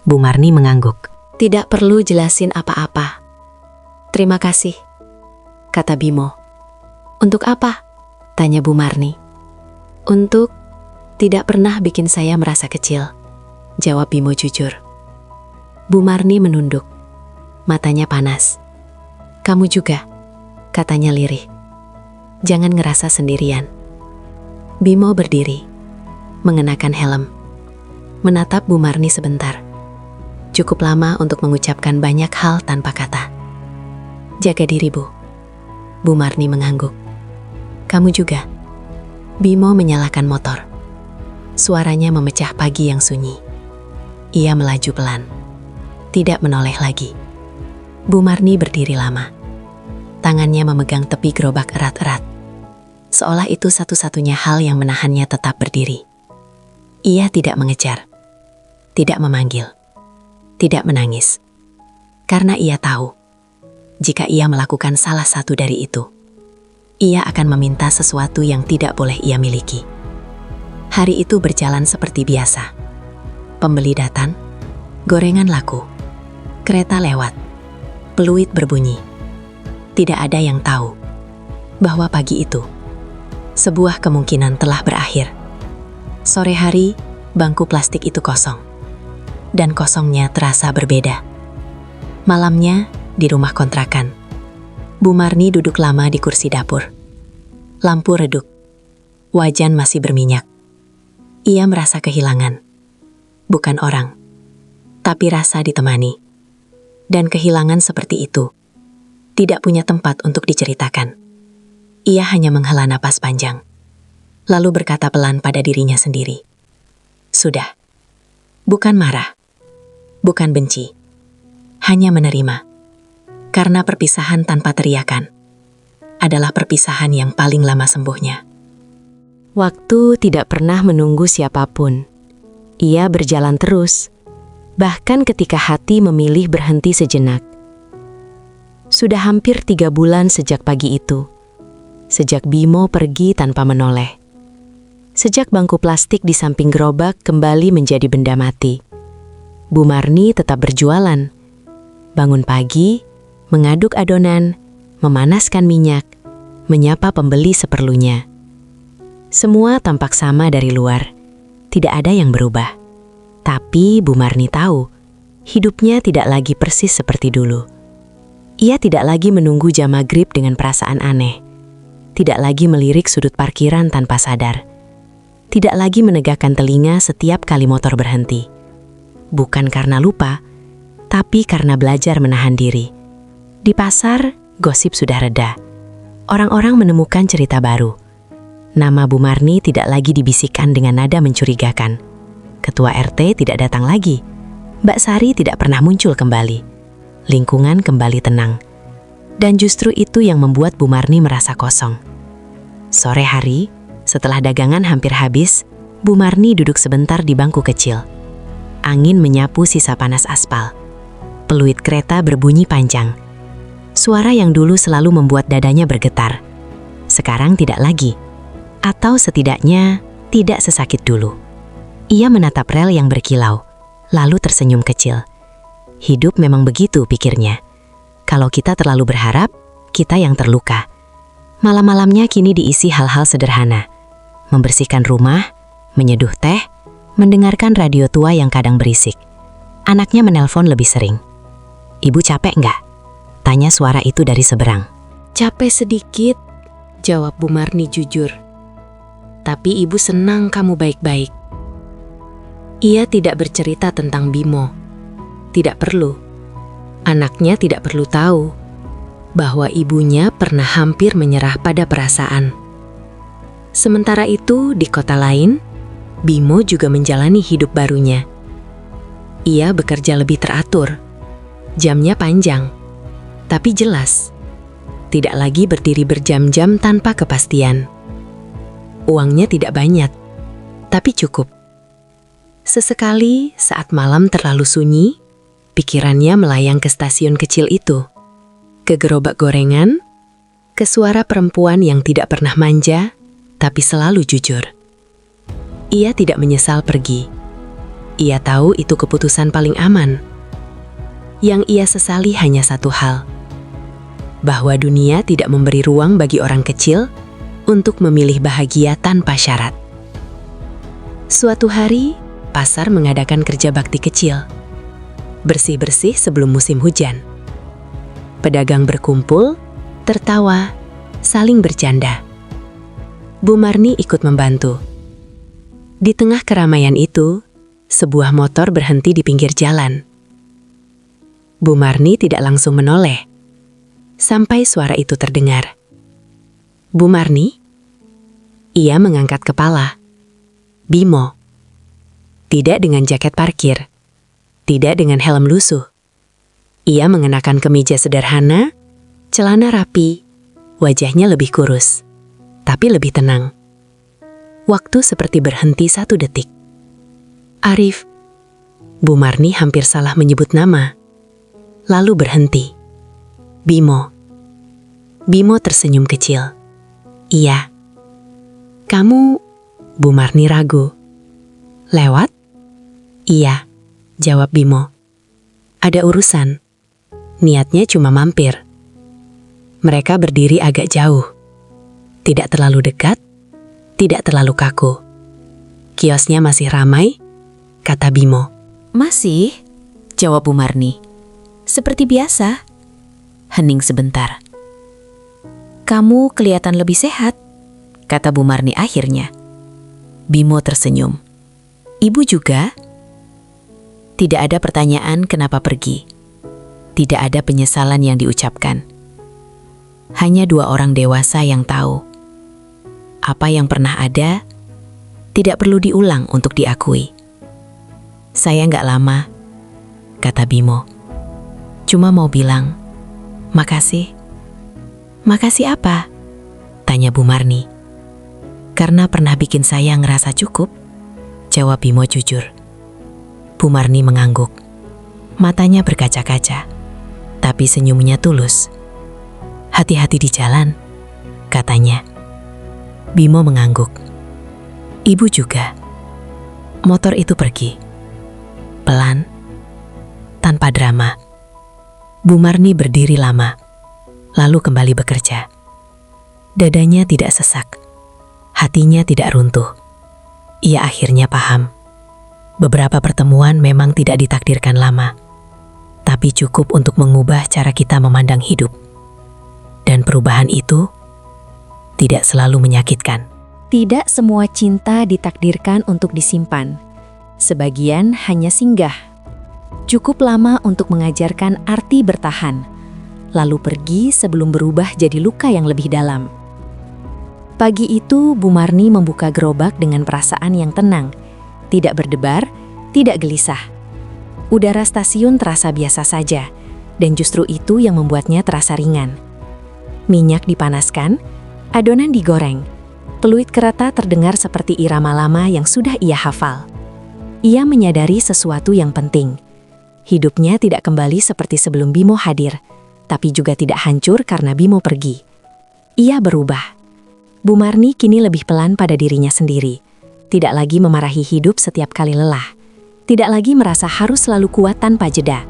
Bu Marni mengangguk. "Tidak perlu jelasin apa-apa. Terima kasih." kata Bimo. Untuk apa? Tanya Bu Marni. Untuk tidak pernah bikin saya merasa kecil, jawab Bimo jujur. Bu Marni menunduk, matanya panas. Kamu juga, katanya lirih. Jangan ngerasa sendirian. Bimo berdiri, mengenakan helm, menatap Bu Marni sebentar. Cukup lama untuk mengucapkan banyak hal tanpa kata. Jaga diri, Bu. Bu Marni mengangguk. Kamu juga. Bimo menyalakan motor. Suaranya memecah pagi yang sunyi. Ia melaju pelan. Tidak menoleh lagi. Bu Marni berdiri lama. Tangannya memegang tepi gerobak erat-erat. Seolah itu satu-satunya hal yang menahannya tetap berdiri. Ia tidak mengejar. Tidak memanggil. Tidak menangis. Karena ia tahu, jika ia melakukan salah satu dari itu, ia akan meminta sesuatu yang tidak boleh ia miliki. Hari itu berjalan seperti biasa. Pembeli datang, gorengan laku, kereta lewat, peluit berbunyi. Tidak ada yang tahu bahwa pagi itu, sebuah kemungkinan telah berakhir. Sore hari, bangku plastik itu kosong. Dan kosongnya terasa berbeda. Malamnya, di rumah kontrakan, Bu Marni duduk lama di kursi dapur. Lampu redup. Wajan masih berminyak. Ia merasa kehilangan. Bukan orang, tapi rasa ditemani. Dan kehilangan seperti itu tidak punya tempat untuk diceritakan. Ia hanya menghela napas panjang, lalu berkata pelan pada dirinya sendiri. Sudah. Bukan marah. Bukan benci. Hanya menerima. Karena perpisahan tanpa teriakan adalah perpisahan yang paling lama sembuhnya. Waktu tidak pernah menunggu siapapun. Ia berjalan terus, bahkan ketika hati memilih berhenti sejenak. Sudah hampir 3 bulan sejak pagi itu. Sejak Bimo pergi tanpa menoleh. Sejak bangku plastik di samping gerobak kembali menjadi benda mati. Bu Marni tetap berjualan. Bangun pagi, mengaduk adonan, memanaskan minyak, menyapa pembeli seperlunya. Semua tampak sama dari luar. Tidak ada yang berubah. Tapi Bu Marni tahu, hidupnya tidak lagi persis seperti dulu. Ia tidak lagi menunggu jam maghrib dengan perasaan aneh. Tidak lagi melirik sudut parkiran tanpa sadar. Tidak lagi menegakkan telinga setiap kali motor berhenti. Bukan karena lupa, tapi karena belajar menahan diri. Di pasar, gosip sudah reda. Orang-orang menemukan cerita baru. Nama Bu Marni tidak lagi dibisikkan dengan nada mencurigakan. Ketua RT tidak datang lagi. Mbak Sari tidak pernah muncul kembali. Lingkungan kembali tenang. Dan justru itu yang membuat Bu Marni merasa kosong. Sore hari, setelah dagangan hampir habis, Bu Marni duduk sebentar di bangku kecil. Angin menyapu sisa panas aspal. Peluit kereta berbunyi panjang. Suara yang dulu selalu membuat dadanya bergetar, sekarang tidak lagi. Atau setidaknya tidak sesakit dulu. Ia menatap rel yang berkilau, lalu tersenyum kecil. Hidup memang begitu, pikirnya. Kalau kita terlalu berharap, kita yang terluka. Malam-malamnya kini diisi hal-hal sederhana. Membersihkan rumah, menyeduh teh, mendengarkan radio tua yang kadang berisik. Anaknya menelpon lebih sering. Ibu capek nggak? Tanya suara itu dari seberang. Capek sedikit, jawab Bu Marni jujur. Tapi ibu senang kamu baik-baik. Ia tidak bercerita tentang Bimo. Tidak perlu. Anaknya tidak perlu tahu bahwa ibunya pernah hampir menyerah pada perasaan. Sementara itu, di kota lain, Bimo juga menjalani hidup barunya. Ia bekerja lebih teratur. Jamnya panjang, tapi jelas. Tidak lagi berdiri berjam-jam tanpa kepastian. Uangnya tidak banyak, tapi cukup. Sesekali saat malam terlalu sunyi, pikirannya melayang ke stasiun kecil itu, ke gerobak gorengan, ke suara perempuan yang tidak pernah manja, tapi selalu jujur. Ia tidak menyesal pergi. Ia tahu itu keputusan paling aman. Yang ia sesali hanya satu hal. bahwa dunia tidak memberi ruang bagi orang kecil untuk memilih bahagia tanpa syarat. Suatu hari, pasar mengadakan kerja bakti kecil. Bersih-bersih sebelum musim hujan. Pedagang berkumpul, tertawa, saling bercanda. Bu Marni ikut membantu. Di tengah keramaian itu, sebuah motor berhenti di pinggir jalan. Bu Marni tidak langsung menoleh, sampai suara itu terdengar. Bu Marni? Ia mengangkat kepala. Bimo. Tidak dengan jaket parkir. Tidak dengan helm lusuh. Ia mengenakan kemeja sederhana, celana rapi, wajahnya lebih kurus, tapi lebih tenang. Waktu seperti berhenti 1 detik. Arif. Bu Marni hampir salah menyebut nama. Lalu berhenti. Bimo. Bimo tersenyum kecil. Iya. Kamu, Bu Marni ragu. Lewat? Iya, jawab Bimo. Ada urusan. Niatnya cuma mampir. Mereka berdiri agak jauh. Tidak terlalu dekat, tidak terlalu kaku. Kiosnya masih ramai, kata Bimo. Masih, jawab Bu Marni. Seperti biasa. Hening sebentar. Kamu kelihatan lebih sehat, kata Bu Marni akhirnya. Bimo tersenyum. Ibu juga? Tidak ada pertanyaan kenapa pergi. Tidak ada penyesalan yang diucapkan. Hanya 2 orang dewasa yang tahu. Apa yang pernah ada, tidak perlu diulang untuk diakui. Saya nggak lama, kata Bimo. Cuma mau bilang, makasih. Makasih apa? Tanya Bu Marni. Karena pernah bikin saya ngerasa cukup, jawab Bimo jujur. Bu Marni mengangguk. Matanya berkaca-kaca, tapi senyumnya tulus. Hati-hati di jalan, katanya. Bimo mengangguk. Ibu juga. Motor itu pergi. Pelan, tanpa drama. Bu Marni berdiri lama, lalu kembali bekerja. Dadanya tidak sesak, hatinya tidak runtuh. Ia akhirnya paham. Beberapa pertemuan memang tidak ditakdirkan lama, tapi cukup untuk mengubah cara kita memandang hidup. Dan perubahan itu tidak selalu menyakitkan. Tidak semua cinta ditakdirkan untuk disimpan. Sebagian hanya singgah. Cukup lama untuk mengajarkan arti bertahan, lalu pergi sebelum berubah jadi luka yang lebih dalam. Pagi itu, Bu Marni membuka gerobak dengan perasaan yang tenang. Tidak berdebar, tidak gelisah. Udara stasiun terasa biasa saja, dan justru itu yang membuatnya terasa ringan. Minyak dipanaskan, adonan digoreng. Peluit kereta terdengar seperti irama lama yang sudah ia hafal. Ia menyadari sesuatu yang penting. Hidupnya tidak kembali seperti sebelum Bimo hadir, tapi juga tidak hancur karena Bimo pergi. Ia berubah. Bu Marni kini lebih pelan pada dirinya sendiri. Tidak lagi memarahi hidup setiap kali lelah. Tidak lagi merasa harus selalu kuat tanpa jeda.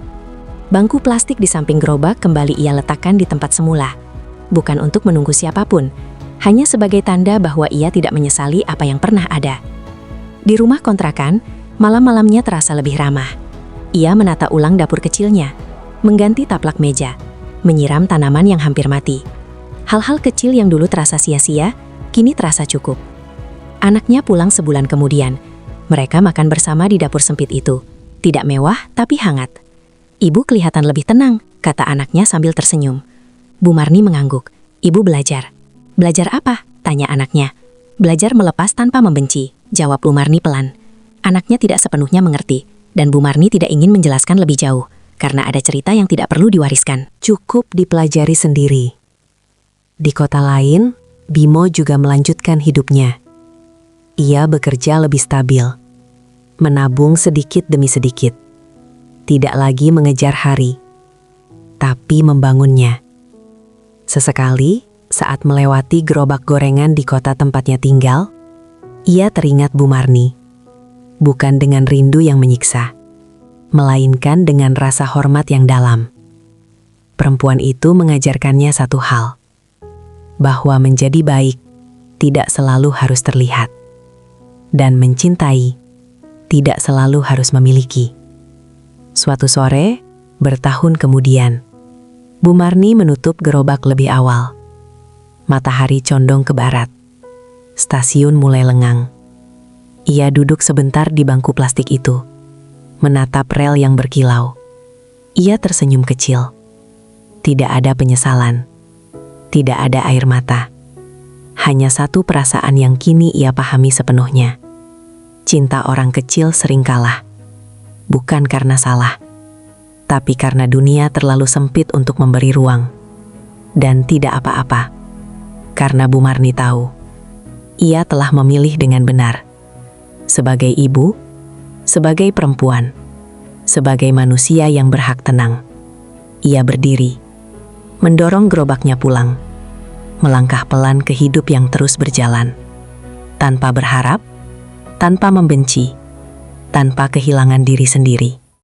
Bangku plastik di samping gerobak kembali ia letakkan di tempat semula. Bukan untuk menunggu siapapun, hanya sebagai tanda bahwa ia tidak menyesali apa yang pernah ada. Di rumah kontrakan, malam-malamnya terasa lebih ramah. Ia menata ulang dapur kecilnya, mengganti taplak meja, menyiram tanaman yang hampir mati. Hal-hal kecil yang dulu terasa sia-sia, kini terasa cukup. Anaknya pulang sebulan kemudian. Mereka makan bersama di dapur sempit itu. Tidak mewah, tapi hangat. Ibu kelihatan lebih tenang, kata anaknya sambil tersenyum. Bu Marni mengangguk. Ibu belajar. Belajar apa? Tanya anaknya. Belajar melepas tanpa membenci, jawab Bu Marni pelan. Anaknya tidak sepenuhnya mengerti, dan Bu Marni tidak ingin menjelaskan lebih jauh, karena ada cerita yang tidak perlu diwariskan. Cukup dipelajari sendiri. Di kota lain, Bimo juga melanjutkan hidupnya. Ia bekerja lebih stabil, menabung sedikit demi sedikit. Tidak lagi mengejar hari, tapi membangunnya. Sesekali, saat melewati gerobak gorengan di kota tempatnya tinggal, ia teringat Bu Marni. Bukan dengan rindu yang menyiksa, melainkan dengan rasa hormat yang dalam. perempuan itu mengajarkannya satu hal, bahwa menjadi baik tidak selalu harus terlihat, dan mencintai tidak selalu harus memiliki. Suatu sore, bertahun kemudian, Bu Marni menutup gerobak lebih awal. Matahari condong ke barat. Stasiun mulai lengang. Ia duduk sebentar di bangku plastik itu, menatap rel yang berkilau. Ia tersenyum kecil. Tidak ada penyesalan. Tidak ada air mata. Hanya satu perasaan yang kini ia pahami sepenuhnya. Cinta orang kecil sering kalah. Bukan karena salah, tapi karena dunia terlalu sempit untuk memberi ruang. Dan tidak apa-apa, karena Bu Marni tahu, ia telah memilih dengan benar. Sebagai ibu, sebagai perempuan, sebagai manusia yang berhak tenang, ia berdiri, mendorong gerobaknya pulang, melangkah pelan ke hidup yang terus berjalan, tanpa berharap, tanpa membenci, tanpa kehilangan diri sendiri.